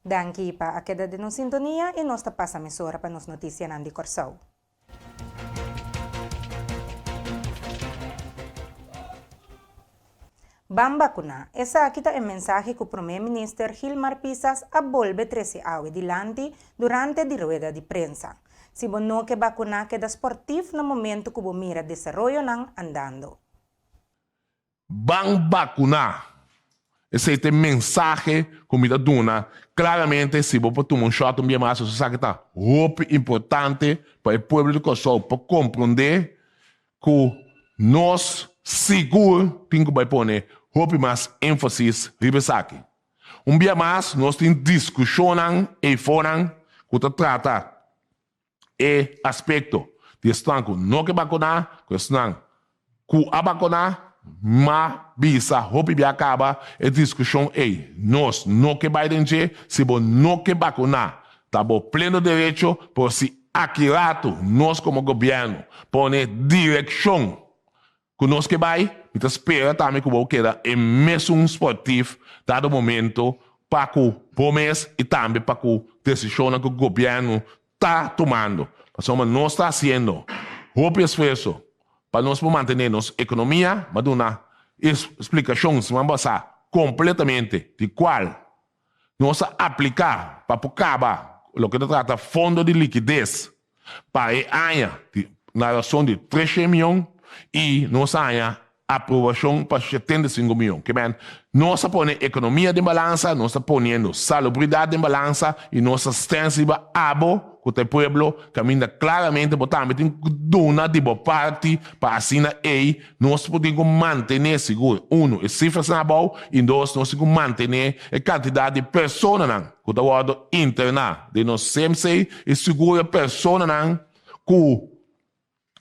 Danke pa a queda de nos sintonia e nós passa a emissora para nos notícias de Corsão. Bambacuna, essa aqui é a mensagem que o primeiro-ministro Gilmar Pisas abolve 13 horas dilante durante a rueda de prensa. Se você não quer vacinar, queda esportivo no momento que você mira desenvolvimento não andando. Bambacuna, esse é a mensagem que me dá claramente se você tomar shot um dia mais, você sabe que é importante para o povo de Kosovo para compreender que nós seguro tem que pôr mais ênfase aqui. Um dia mais, nós temos discussão e fora que trata e aspecto de estanco não que vacinar, questão que a vacinar, mas bisa hope acaba a discussão aí. Nós não que vai dizer se você não que vacinar, tá bom pleno direito por se aquilo nós como governo pone direção que nós que vai, então espera também que você queira é mesmo esportivo dado momento para que o mês e também para que a decisão que o governo está tomando. Então, nós está fazendo o esforço para nós manter nossa economia, mas uma explicação completamente de qual nós aplicar para acabar o que trata fundo de liquidez para a área na razão de 3 milhões e nós área aprovação para 75 milhões. Que bem, nós põe economia de balança, nós ponendo salubridade de balança e nós extensiva abo que o povo caminha claramente para também dona de boa parte para assim aí nós podemos manter seguro as cifras na boa e dois nós podemos manter a quantidade de pessoas que estão interna de nós sempre e segura pessoas que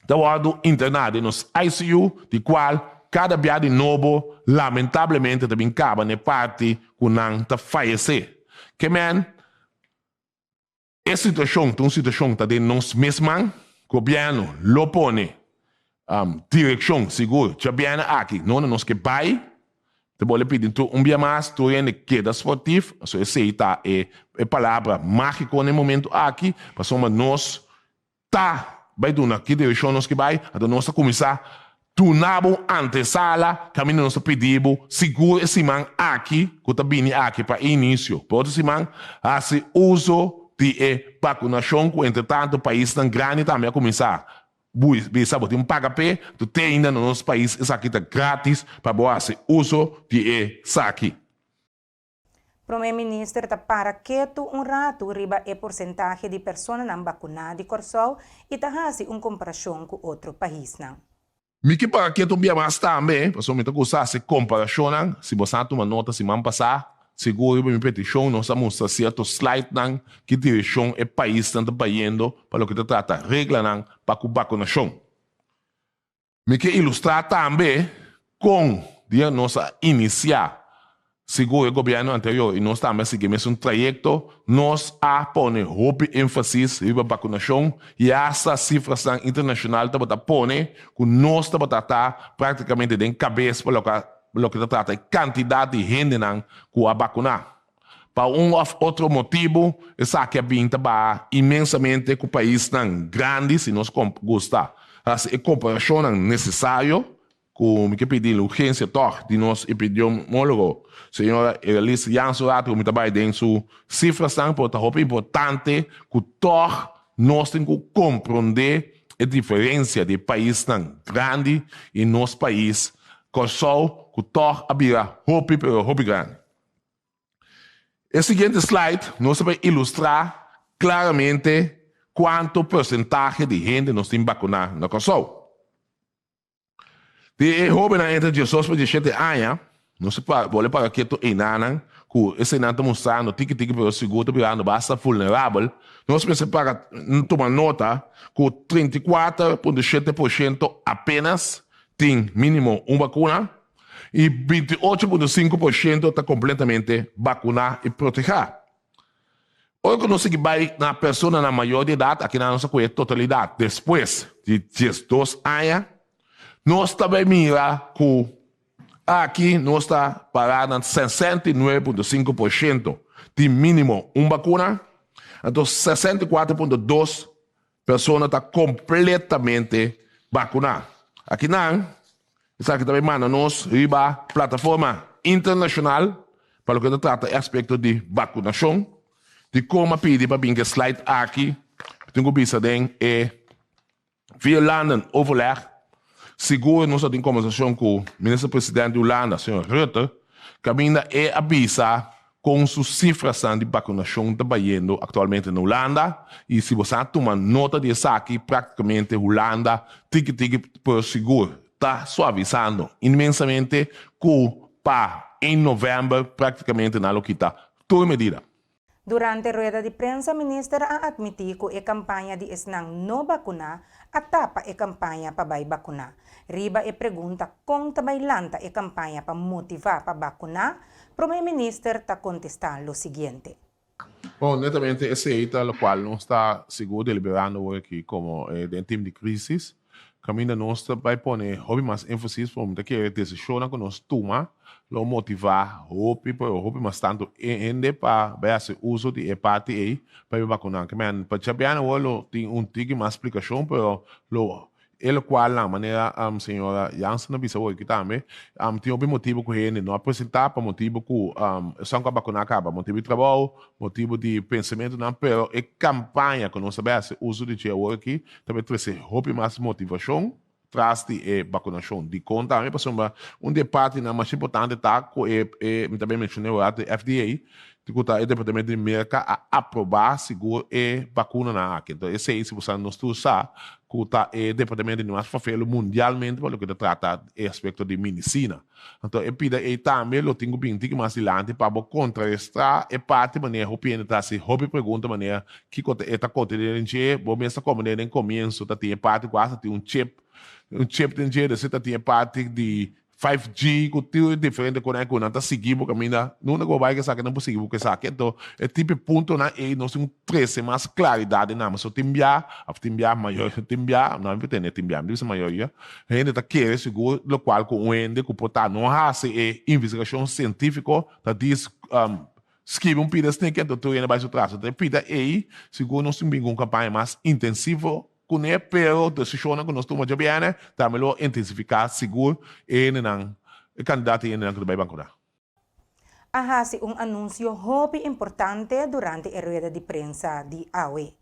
estão internadas nos ICU de qual cada dia de novo, lamentavelmente, também acaba na parte que não está falecer. Que man, essa situação é uma situação que nós mesmos, governo, lo põe direção segura, já bem aqui, não nós que vai, te vou pedir um dia mais, tu ainda queda esportivo, so essa é a palavra mágica no momento aqui, para nós tá vai dar que direção nós que vai, então nós começar tunabo antesala, caminho nosso pedido, seguro esse man aqui, que está vindo aqui para início. Por esse man, esse uso de vacunação, que entretanto o país tão grande também a começar. Bisa botar paga pé, tu tem ainda no nosso país, isso aqui está grátis para boa esse uso de aqui. Primeiro-ministro está para quieto rato riba a porcentagem de pessoas não vacunadas de Corsão e está fazendo comparação com outro país. Me que para que tu bia mais também, pessoalmente gostar se comparação, se você toma nota se man passar, seguro me petição, nós vamos mostrar certo slide nan que direção é país tanto indo para o que trata regra nan para a vacunação. Me que ilustrar também com dia nossa iniciar seguro o governo anterior e nós também seguimos um trajeto, nós a pone hope ênfase na vacunação e essa cifra internacional está pone que nós está praticamente em cabeça para o que trata a quantidade de gente que a vacunar. Para outro motivo, essa aqui é imensamente que o país tão grande, se nós gostar. A comparação necessária, como que pedir urgência de nosso epidemiólogo, senhora Elise Jansurat, como trabalha dentro de cifras tão importante que nós temos que compreender a diferença de país tão grande e nosso país, que só que havia hope grande. O seguinte slide, nós vamos ilustrar claramente quanto porcentagem de gente nós temos vacunar na Kosovo. De jovem entre 18 e 17 anos, não se pode para que tu enanan, que esse não está mostrando tique pelo seguro, virando basta vulnerável. Nós precisamos para tomar nota que 34,7% apenas tem mínimo uma vacuna e 28,5% está completamente vacunado e protegido. Hoje que nós vai na pessoa na maior de idade, aqui na nossa totalidade, depois de 12 anos, nós também mira que aqui nós está parado em 69,5% de mínimo uma vacuna. Então, 64,2% pessoas estão completamente vacinadas. Aqui não, isso aqui também manda-nos riba plataforma internacional para o que trata aspecto de vacunação, de como pedir para vir que slide aqui, tenho visto via London overleg, seguro nós temos conversação com o ministro-presidente de Holanda, senhor Rutte, que ainda avisa com suas cifras de vacunação trabalhando atualmente na Holanda, e se você tomar nota disso aqui, praticamente Holanda, tique por seguro, está suavizando imensamente com em novembro, praticamente na loquita, toda medida. Durante a rueda de prensa, o ministro admitiu que a campanha de esnang no vacuna atapa a campanha para vai vacunar. Riba e pergunta kung tabay lanta a campanha para motivar para vacunar, o primeiro-ministro está contestando o seguinte. Bom, netamente esse é o qual não está seguro deliberando aqui como em tempo de crise. Caminho nós vai pôr mais ênfase para que a decisão que nós tomamos, lo motivar, hope mais tanto ainda para ver o uso de EPATI para vacunar. Para saber não tem tique mais explicação, pero ele qual na maneira senhora Jansen bisa que também tem o motivo que ele não apresentar para motivo que são para vacunar acaba motivo de trabalho, motivo de pensamento não, pero é campanha que nós sabemos uso de dinheiro aqui também traz hope mais motivação traz de vacunação de conta também para debate na mais importante tá que também mencionei o FDA que o Departamento de Merca a aprovar seguro vacuna na aqui. Então, esse aí, se você não usar, que o Departamento de Merca faz mundialmente para o que trata o aspecto de medicina. Então, eu pido aí também, eu tenho bem mais adiante para contrastar a parte maneira que eu está se hobby pergunta maneira que está contendo de bom mesmo como no começo, tá tem parte quase tem um chip tem de você tem parte de 5G, que é diferente com a conta seguir o caminho, não é vai que sabe não possível que sabe. Então, é tipo ponto na e nós temos 13 mais claridade na, mas o timbia maior, timbia não tem timbia, mas maioria, ainda tá querer seguro, lo qual com o ende que portar não há se investigação científica, tá diz escreve pida snake então tu ainda vai se traço, então pida aí, seguro nós temos uma campanha mais intensiva com ele, pero decisão que nós tomamos bem, também lo intensificar seguro e não candidato e não que vai vacunar. Há anúncio muito importante durante a rueda de prensa de AUE.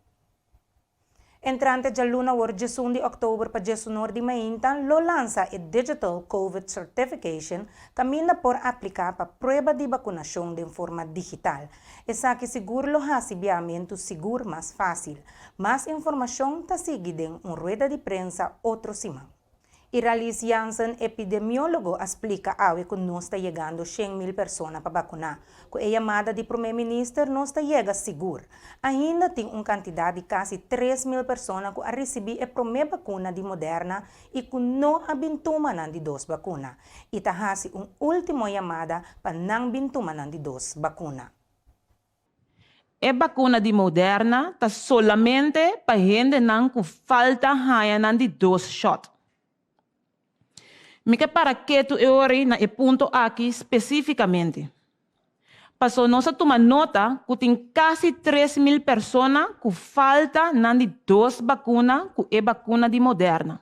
Entrante de luna por 1 de outubro para 19 de maintan, lo lança o Digital COVID Certification, camina por aplicar para prova de vacunação de forma digital. Essa que seguro lo recebiamento seguro mais fácil. Mais informação está seguida em uma rueda de prensa outro semana. Iralis Jansen, epidemiólogo, explica que nós está chegando 100,000 pessoas para vacunar. Com a chamada de primeiro-ministro, nós está chegando seguro. Ainda tem uma quantidade de quase 3,000 pessoas que receber a primeira vacuna de Moderna e que não abintuman de 2 vacunas. E está uma última chamada para não abintuman de 2 vacunas. A vacuna de Moderna está solamente para gente que falta de 2 shots. Mica para que tu ore na ponto aqui especificamente. Passou nossa toma nota que tem quase 3,000 pessoas que falta de 2 vacunas que é vacuna de Moderna.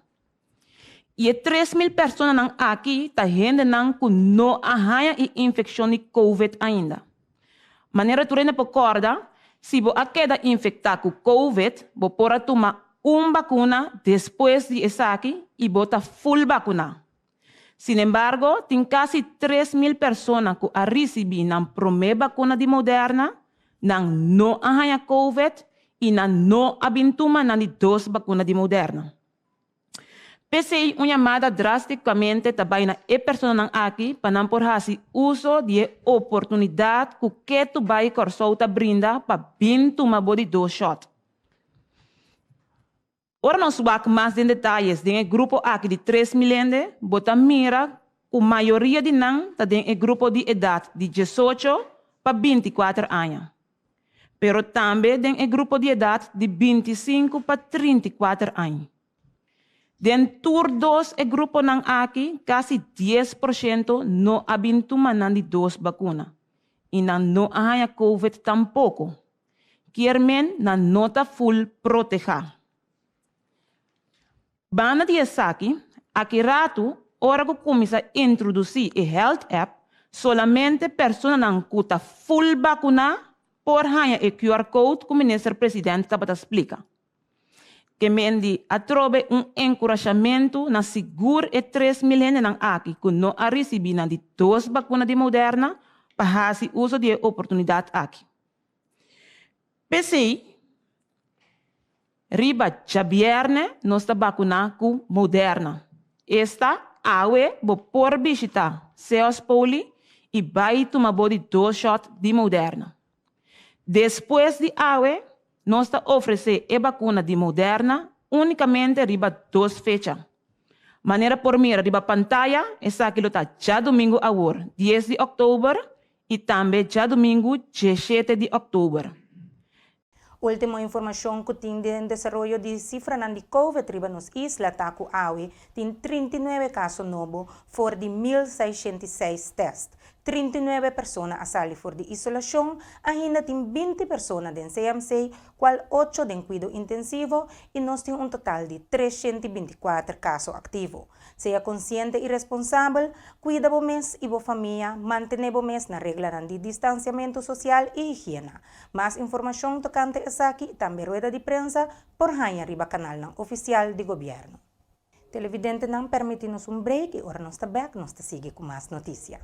E 3,000 pessoas aqui tá gente que não arranha infecção de COVID ainda. Maneira tu rende corda, se você queda infectado com COVID, você pode tomar uma vacuna depois de essa aqui e botar full vacuna. Sin embargo, tem quase 3,000 pessoas que receberam a primeira vacuna de Moderna, não arranha COVID e não abintuman de 2 vacunas de Moderna. Pensei uma chamada drasticamente também na pessoas aqui para não por fazer uso de oportunidade que tu vai corsolta brinda para abintuman de 2 shots. Ora nós vamos mais em detalhes do grupo aqui de 3,000, bota mira, a maioria de nós está no grupo de idade de 18 para 24 anos. Pero também no grupo de idade de 25 para 34 anos. Dentro dos grupo aqui, quase 10% não abintuman de 2 vacunas. e não há COVID tampouco. Querem na nota full proteger. Bana de Esaki, aqui rato, ora que começa a introduzir a Health App, solamente pessoas não cuta full vacuna por ganhar o QR Code que o ministro presidente estava a explicar. Que mendi a trobe encorajamento na seguro e 3 milhões ng aqui que não a receber na de 2 vacunas de Moderna para fazer uso de oportunidade aqui. PCI, riba já vierne nós está vacunar com Moderna. Esta awe bo por visitar seus poli e vai tomar de 2 shots de Moderna. Depois de awe, nós está oferecer a vacuna de Moderna unicamente riba 2 fechas. Maneira por mira riba pantalla, essa aqui está já domingo agora, 10 de outubro e também já domingo 17 de outubro. Última informação que tem de desenvolvimento de cifra de COVID riba nos isla Taku Awi tem 39 casos novos for de 1.606 testes. 39 pessoas a salir for de isolação, ainda tem 20 pessoas de CMC, qual 8 de cuidado intensivo e nós temos total de 324 casos ativos. Seja consciente e responsável, cuida vos mês e vos família, mantenha vos mês na regra de distanciamento social e higiene. Mais informação tocante essa aqui também rueda de prensa por Hanya riba canal oficial de governo. Televidente não permite-nos break e ora nós está back, nós está sigue com mais notícias.